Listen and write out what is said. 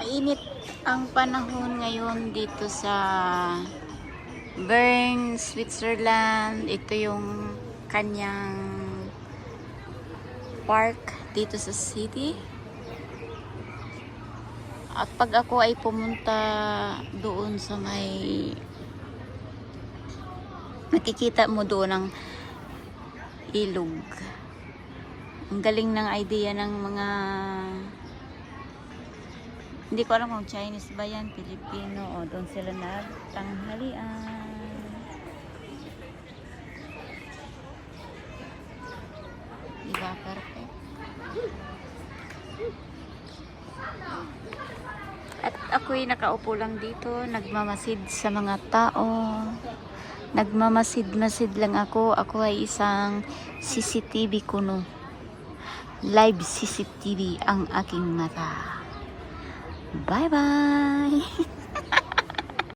Mainit ang panahon ngayon dito sa Bern, Switzerland. Ito yung kanyang park dito sa city. At pag ako ay pumunta doon sa may nakikita mo doon ang ilog. Ang galing ng idea ng mga, hindi ko alam kung Chinese ba yan, Filipino, o doon sila nagtanghalian. Diba, perfect. At ako'y nakaupo lang dito, nagmamasid sa mga tao. Nagmamasid-masid lang ako. Ako ay isang CCTV kuno. Live CCTV ang aking mata. Bye-bye!